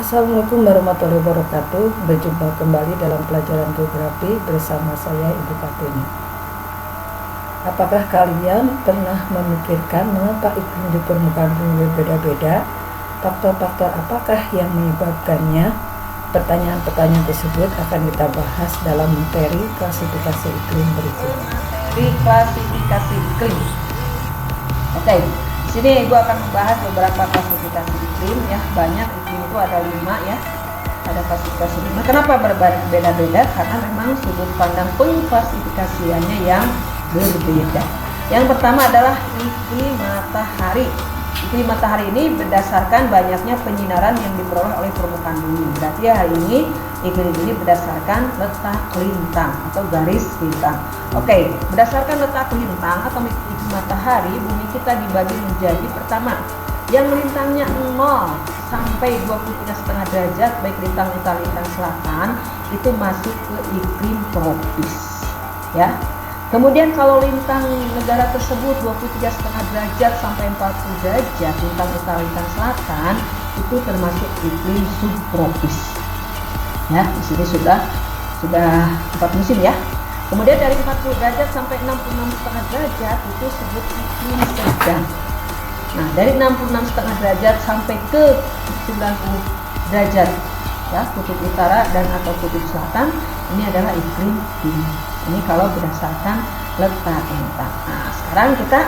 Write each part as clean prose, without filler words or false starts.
Assalamualaikum warahmatullahi wabarakatuh. Berjumpa kembali dalam pelajaran geografi bersama saya Ibu Kartini. Apakah kalian pernah memikirkan mengapa iklim di permukaan bumi berbeda-beda? Faktor-faktor apakah yang menyebabkannya? Pertanyaan-pertanyaan tersebut akan kita bahas dalam materi klasifikasi iklim berikut. Di klasifikasi iklim. Oke, di sini Ibu akan membahas beberapa klasifikasi iklim ya. Banyak iklim itu ada 5 ya. Ada klasifikasi 5. Kenapa berbeda-beda? Karena memang sudut pandang pengklasifikasiannya yang berbeda. Yang pertama adalah iklim matahari. Iklim matahari ini berdasarkan banyaknya penyinaran yang diperoleh oleh permukaan bumi. Berarti hari ini iklim ini berdasarkan letak lintang atau garis lintang. Oke, berdasarkan letak lintang atau iklim matahari, bumi kita dibagi menjadi pertama yang lintangnya 0 sampai 23,5 derajat, baik lintang utara lintang selatan, itu masuk ke iklim tropis. Ya. Kemudian kalau lintang negara tersebut 23,5 derajat sampai 40 derajat, lintang utara lintang selatan, itu termasuk iklim subtropis. Ya, di sini sudah 4 musim ya. Kemudian dari 40 derajat sampai 66,5 derajat itu disebut iklim sedang. Nah, dari 66,5 derajat sampai ke 90 derajat ya, kutub utara dan atau kutub selatan, ini adalah iklim dingin. Ini kalau berdasarkan letak lintang. Nah, sekarang kita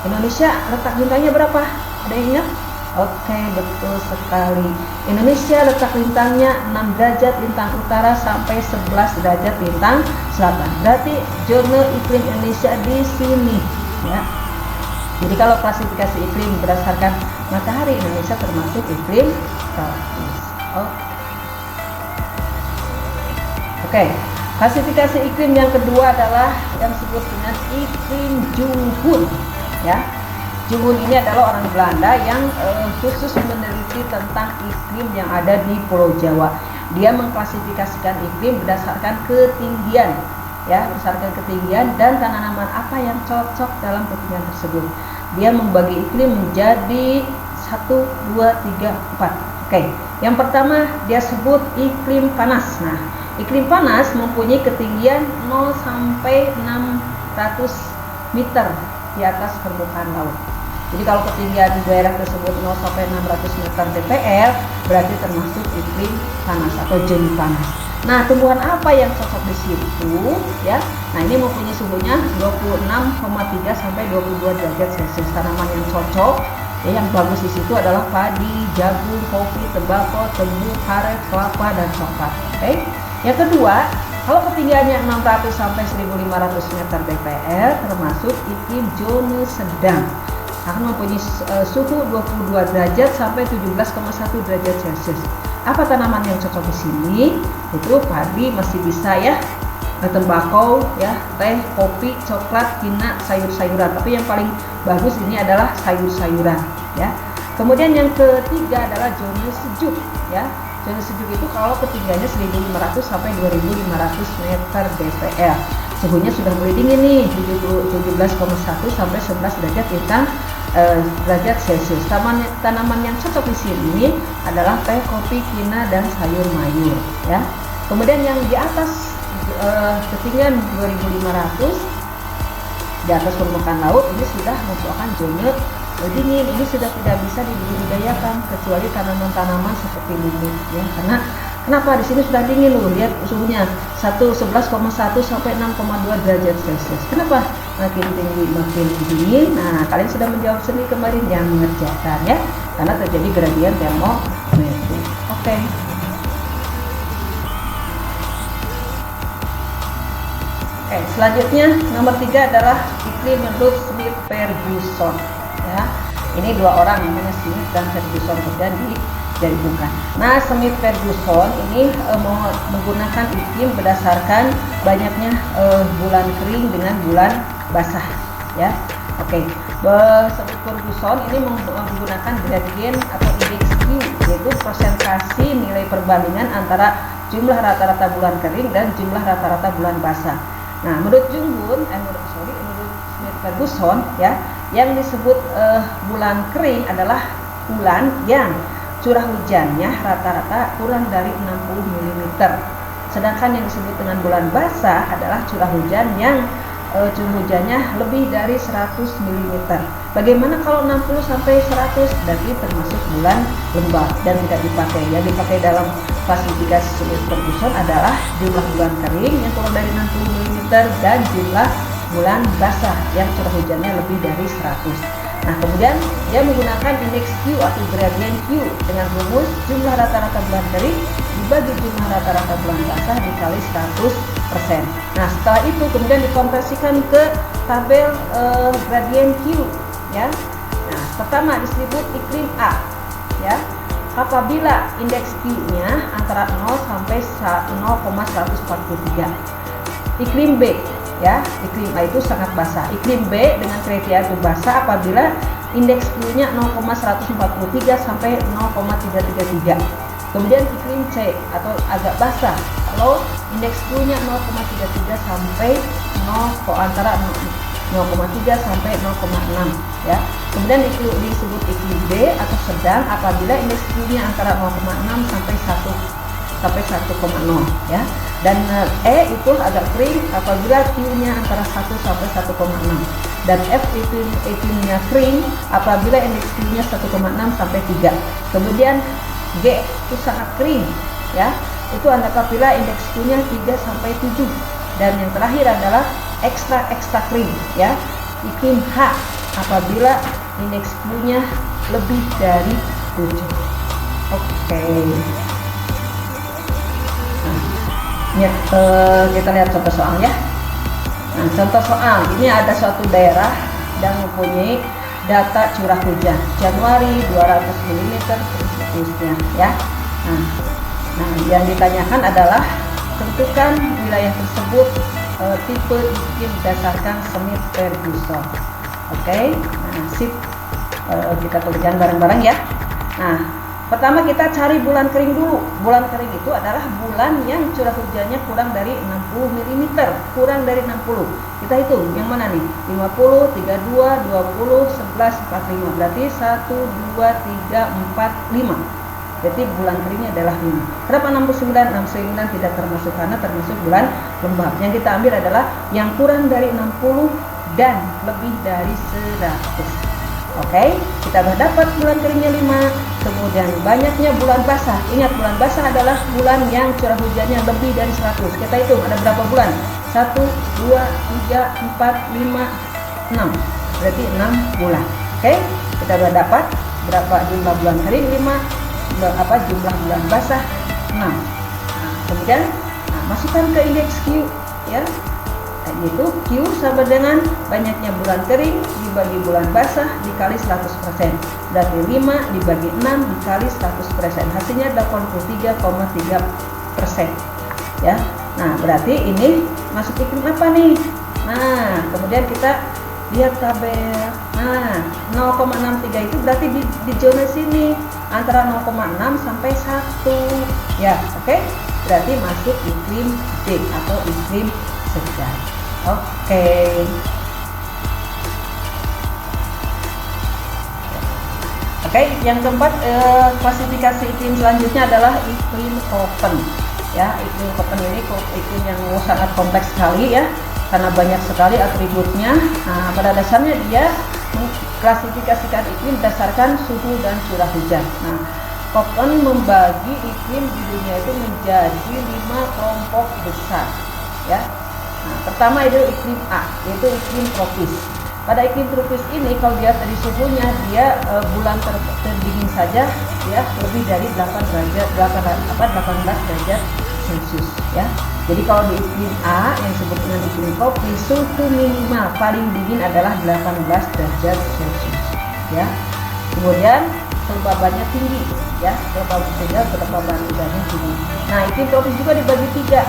Indonesia letak lintangnya berapa? Ada yang ingat? Oke, betul sekali. Indonesia letak lintangnya 6 derajat lintang utara sampai 11 derajat lintang selatan. Berarti zona iklim Indonesia di sini ya. Jadi kalau klasifikasi iklim berdasarkan matahari, Indonesia termasuk iklim tropis. Oke. Klasifikasi iklim yang kedua adalah yang disebut dengan iklim Junghun. Ya, Junghun ini adalah orang Belanda yang khusus meneliti tentang iklim yang ada di Pulau Jawa. Dia mengklasifikasikan iklim berdasarkan ketinggian, ya, berdasarkan ketinggian dan tanaman apa yang cocok dalam ketinggian tersebut. Dia membagi iklim menjadi 1, 2, 3, 4. Oke, yang pertama dia sebut iklim panas. Nah, iklim panas mempunyai ketinggian 0 sampai 600 meter di atas permukaan laut. Jadi kalau ketinggian di daerah tersebut 0 sampai 600 meter dpl berarti termasuk iklim panas atau zona panas. Nah, tumbuhan apa yang cocok di situ ya? Nah, ini mempunyai suhunya 26,3 sampai 22 derajat Celcius. Tanaman yang cocok ya, yang bagus di situ adalah padi, jagung, kopi, tembakau, tebu, karet, kelapa dan coklat. Oke. Yang kedua, kalau ketinggiannya 600 sampai 1500 meter dpl termasuk iklim zona sedang. Akan mempunyai suhu 22 derajat sampai 17,1 derajat Celcius. Apa tanaman yang cocok di sini? Itu padi masih bisa ya, tembakau ya, teh, kopi, coklat, kina, sayur-sayuran. Tapi yang paling bagus ini adalah sayur-sayuran ya. Kemudian yang ketiga adalah zona sejuk ya. Zona sejuk itu kalau ketinggiannya 1500 sampai 2500 meter dpl. Suhunya sudah mulai dingin nih, 17,1 sampai 11 derajat lintang derajat Celcius. Tanaman yang cocok di sini adalah teh, kopi, kina dan sayur mayur ya. Kemudian yang di atas ketinggian 2500 di atas permukaan laut ini sudah merupakan zona dingin. Ini sudah tidak bisa dibudidayakan kecuali tanaman-tanaman seperti ini ya. Karena kenapa di sini sudah dingin loh, lihat suhunya 11,1 sampai 6,2 derajat Celcius. Kenapa makin tinggi makin dingin? Nah, kalian sudah menjawab sendiri kemarin yang mengerjakan ya, karena terjadi gradien termometrik. Oke. Selanjutnya nomor 3 adalah iklim menurut Smith-Ferguson. Ya, ini 2 orang namanya Smith dan Ferguson kemudian digabungkan. Nah, Smith-Ferguson ini menggunakan iklim berdasarkan banyaknya bulan kering dengan bulan basah ya. Oke. Smith-Ferguson ini menggunakan gradien atau indeks Q, yaitu persentase nilai perbandingan antara jumlah rata-rata bulan kering dan jumlah rata-rata bulan basah. Nah, menurut Smith-Ferguson ya, yang disebut bulan kering adalah bulan yang curah hujannya rata-rata kurang dari 60 mm. Sedangkan yang disebut dengan bulan basah adalah curah hujan yang curah hujannya lebih dari 100 mm. Bagaimana kalau 60 sampai 100? Berarti termasuk bulan lembab dan tidak dipakai. Yang dipakai dalam klasifikasi suhu Ferguson adalah jumlah bulan kering yang kurang dari 60 mm dan jumlah bulan basah yang curah hujannya lebih dari 100. Nah, kemudian dia menggunakan indeks Q atau gradient Q dengan rumus jumlah rata-rata bulan kering dibagi jumlah rata-rata bulan basah dikali 100%. Nah, setelah itu kemudian dikonversikan ke tabel gradient Q, ya. Nah, pertama disebut iklim A, ya. Apabila indeks Q-nya antara 0 sampai 0,143. Iklim B, ya, iklim A itu sangat basah. Iklim B dengan kriteria itu basah apabila indeks Q-nya 0,143 sampai 0,333. Kemudian iklim C atau agak basah kalau indeks Q-nya 0,33 sampai 0 antara 0,3 sampai 0,6, ya. Kemudian disebut iklim D atau sedang apabila indeks Q-nya antara 0,6 sampai 1,0, ya. Dan E itu agak kering apabila Q-nya antara 1 sampai 1,6. Dan F iklimnya kering apabila indeks Q-nya 1,6 sampai 3. Kemudian G itu sangat kering, ya. Itu apabila indeks Q-nya 3 sampai 7. Dan yang terakhir adalah ekstra kering, ya. Iklim H apabila indeks Q-nya lebih dari 7. Oke. Ya, kita lihat contoh soal, ya. Nah, contoh soal ini ada suatu daerah yang mempunyai data curah hujan Januari 200 mm seterusnya, ya. Nah, yang ditanyakan adalah tentukan wilayah tersebut tipe iklim berdasarkan Smith Ferguson. Oke. Nah, sip. Kita kerjakan bareng-bareng, ya. Nah, pertama kita cari bulan kering dulu. Bulan kering itu adalah bulan yang curah hujannya kurang dari 60 mm, kurang dari 60. Kita hitung yang mana nih? 50, 32, 20, 11, 45. Berarti 1, 2, 3, 4, 5. Berarti bulan keringnya adalah 5. Kenapa 69? 69 tidak termasuk karena termasuk bulan lembab. Yang kita ambil adalah yang kurang dari 60 dan lebih dari 100. Oke, kita dapat bulan keringnya 5. Kemudian banyaknya bulan basah. Ingat, bulan basah adalah bulan yang curah hujannya lebih dari 100. Kita hitung ada berapa bulan? 1, 2, 3, 4, 5, 6. Berarti 6 bulan. Oke, kita dapat berapa jumlah bulan kering? 5. Jumlah bulan basah 6. Nah, kemudian masukkan ke indeks Q, ya. Yaitu Q sama dengan banyaknya bulan kering dibagi bulan basah dikali 100%. Berarti 5 dibagi 6 dikali 100%. Hasilnya 83,3%. Ya. Nah, berarti ini masuk iklim apa nih? Nah, kemudian kita lihat tabel. Nah, 0,63 itu berarti di zona sini antara 0,6 sampai 1. Ya, oke. Berarti masuk iklim D atau iklim sedang. Oke. Oke, yang keempat klasifikasi iklim selanjutnya adalah iklim Köppen. Ya, iklim Köppen ini iklim yang sangat kompleks sekali, ya, karena banyak sekali atributnya. Nah, pada dasarnya dia mengklasifikasikan iklim berdasarkan suhu dan curah hujan. Nah, Köppen membagi iklim di dunia itu menjadi 5 kelompok besar, ya. Nah, pertama itu iklim A, yaitu iklim tropis. Pada iklim tropis ini kalau dia dari suhunya dia bulan terdingin saja ya lebih dari 18 derajat Celcius, ya. Jadi kalau di iklim A yang disebut dengan iklim tropis, suhu minimal paling dingin adalah 18 derajat Celcius, ya. Kemudian kelembabannya tinggi, ya, kelembaban udaranya tinggi. Nah, iklim tropis juga dibagi 3,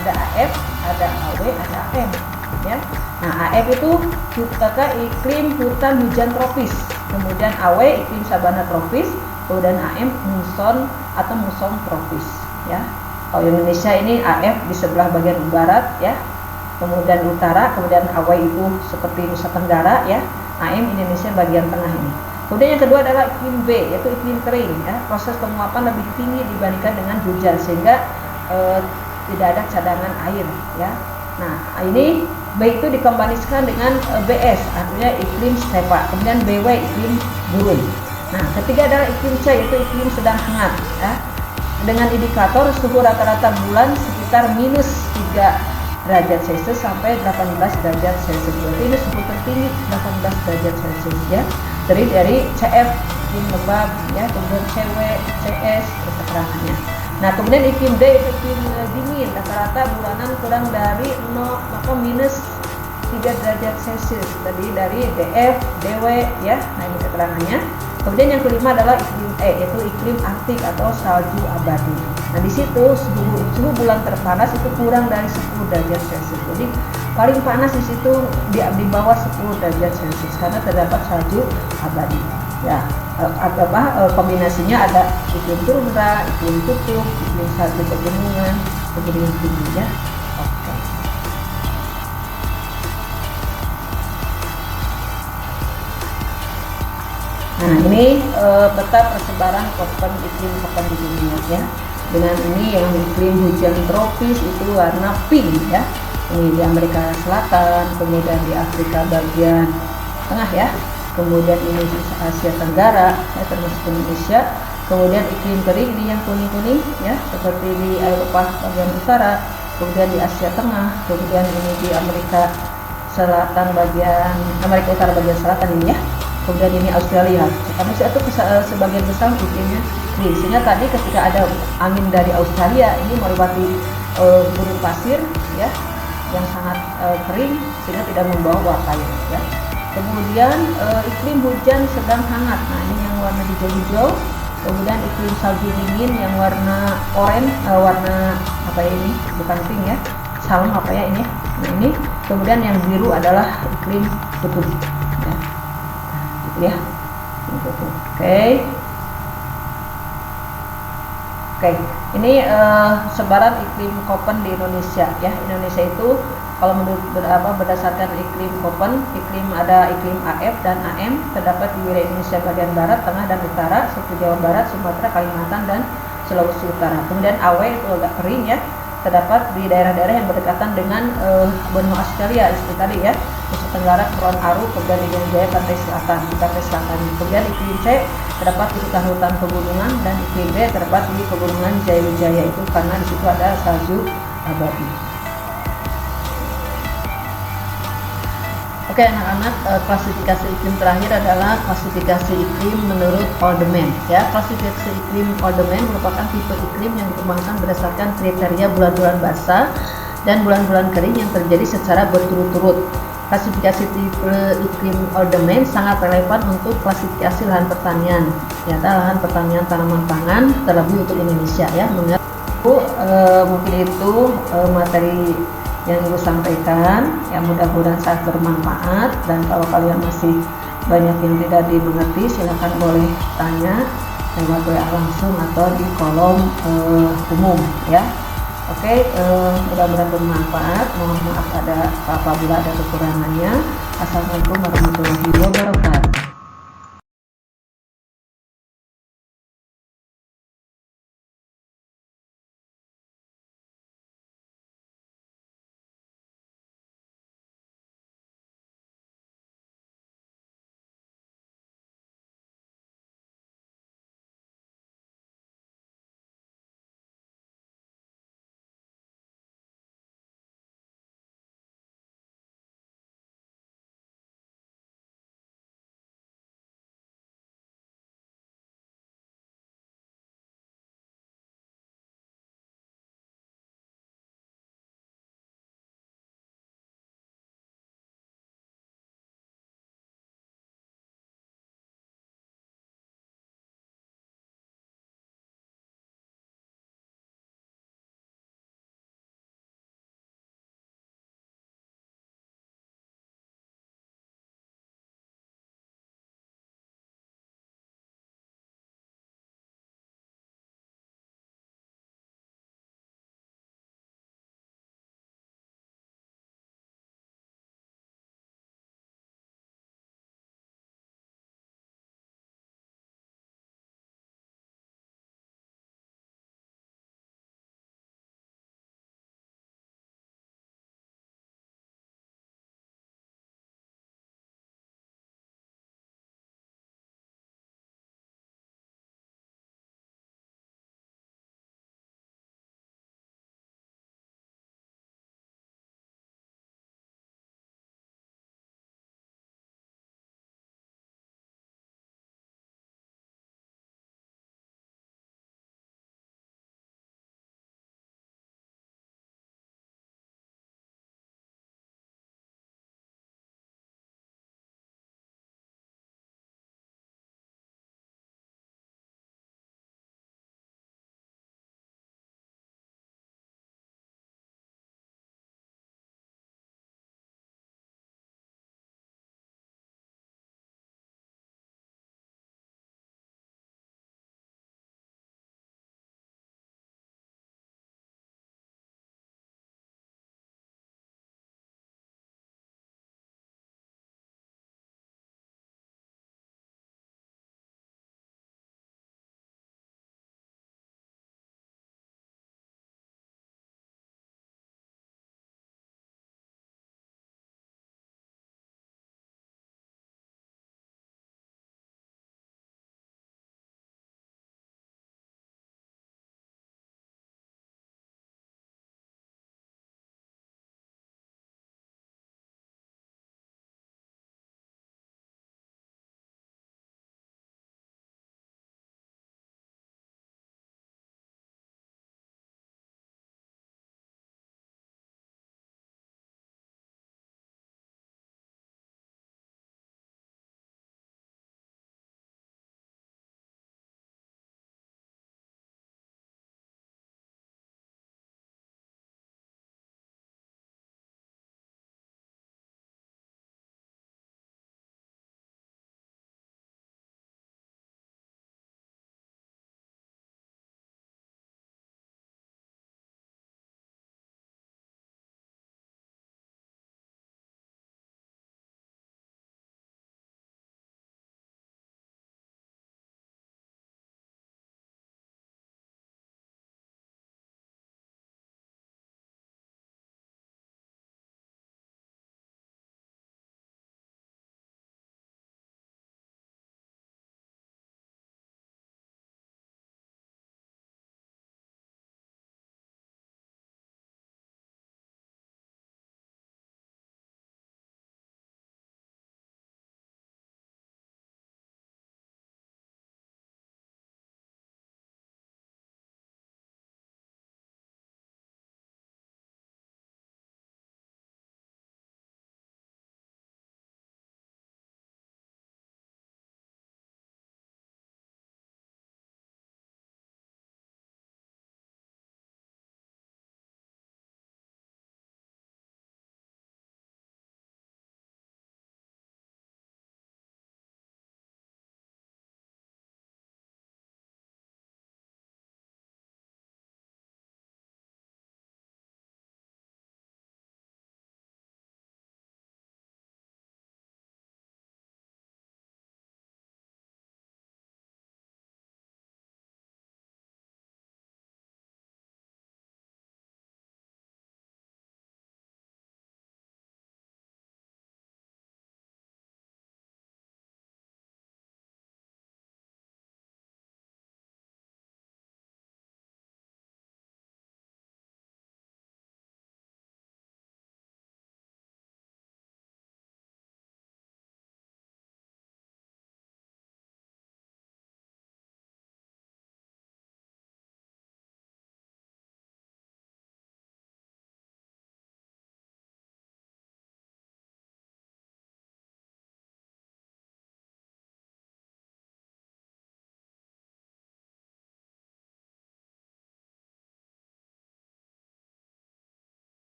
ada AF, ada AW, ada AM, ya. Nah, AF itu iklim hutan hujan tropis, kemudian AW iklim sabana tropis, kemudian AM muson atau muson tropis, ya. Kalau Indonesia ini AF di sebelah bagian barat, ya, kemudian utara, kemudian AW itu seperti Nusa Tenggara, ya, AM Indonesia bagian tengah ini. Kemudian yang kedua adalah iklim B, yaitu iklim kering ya. Proses penguapan lebih tinggi dibandingkan dengan hujan sehingga tidak ada cadangan air ya. Nah, ini B itu dikombinasikan dengan BS, artinya iklim stepa. Kemudian BW iklim gurun. Nah, ketiga adalah iklim C, yaitu iklim sedang hangat ya. Dengan indikator suhu rata-rata bulan sekitar minus 3 derajat Celcius sampai 18 derajat Celcius. Berarti ini suhu tertinggi 18 derajat Celcius ya. Dari CF iklim lembab ya, kemudian CW, CS keterangannya. Nah, kemudian iklim D itu iklim dingin, rata-rata bulanan kurang dari 0 maka minus 3 derajat Celcius. Tadi dari DF, DW ya. Nah, ini keterangannya. Kemudian yang kelima adalah iklim E, yaitu iklim Arktik atau salju abadi. Nah, di situ suhu bulan terpanas itu kurang dari 10 derajat Celcius. Jadi paling panas di situ di bawah 10 derajat Celcius karena terdapat salju abadi. Ya, kombinasinya ada iklim tundra, iklim kutub, iklim salju pegunungan, kemudian tinggi ya. Oke. Nah, ini peta persebaran iklim Koppen di dunia ya. Dengan ini yang iklim hujan tropis itu warna pink ya. Ini di Amerika Selatan, kemudian di Afrika bagian tengah ya. Kemudian ini di Asia Tenggara ya, termasuk Indonesia. Kemudian iklim kering ini yang kuning-kuning ya, seperti di Eropa bagian utara, kemudian di Asia Tengah, kemudian ini di Amerika Selatan Amerika Utara bagian selatan ini ya. Kemudian ini Australia. Manusia itu sebagian besar iklimnya kering. Sehingga tadi ketika ada angin dari Australia ini melewati gurun pasir ya yang sangat kering sehingga tidak membawa uap air ya. Kemudian iklim hujan sedang hangat. Nah, ini yang warna hijau-hijau. Kemudian iklim salju dingin yang warna oranye, warna apa ya ini? Bukan pink ya. Salem apa ya ini? Nah, ini. Kemudian yang biru adalah iklim kutub. Ya, oke. Ini sebaran iklim Koppen di Indonesia ya. Indonesia itu kalau menurut berdasarkan iklim Koppen, ada iklim AF dan AM terdapat di wilayah Indonesia bagian barat, tengah dan utara, seperti Jawa Barat, Sumatera, Kalimantan dan Sulawesi Utara. Kemudian AW itu agak kering ya, terdapat di daerah-daerah yang berdekatan dengan benua Australia seperti tadi ya. Nusa Tenggara, Kepulauan Aru, kemudian di Jaya pantai selatan. Kemudian iklim C terdapat di hutan pegunungan dan iklim D terdapat di pegunungan Jaya Wijaya, itu karena di situ ada salju abadi. Oke anak-anak, klasifikasi iklim terakhir adalah klasifikasi iklim menurut Haldeman ya. Klasifikasi iklim Haldeman merupakan tipe iklim yang dikembangkan berdasarkan kriteria bulan-bulan basah dan bulan-bulan kering yang terjadi secara berturut-turut. Klasifikasi tipe iklim Haldeman sangat relevan untuk klasifikasi lahan pertanian, ya, lahan pertanian tanaman pangan, terlebih untuk Indonesia ya. Mungkin itu materi yang Ibu sampaikan, yang mudah-mudahan sangat bermanfaat, dan kalau kalian masih banyak yang tidak dimengerti silahkan boleh tanya lewat WA langsung atau di kolom umum ya. Oke, mudah-mudahan bermanfaat. Mohon maaf apabila ada kekurangannya. Assalamualaikum warahmatullahi wabarakatuh.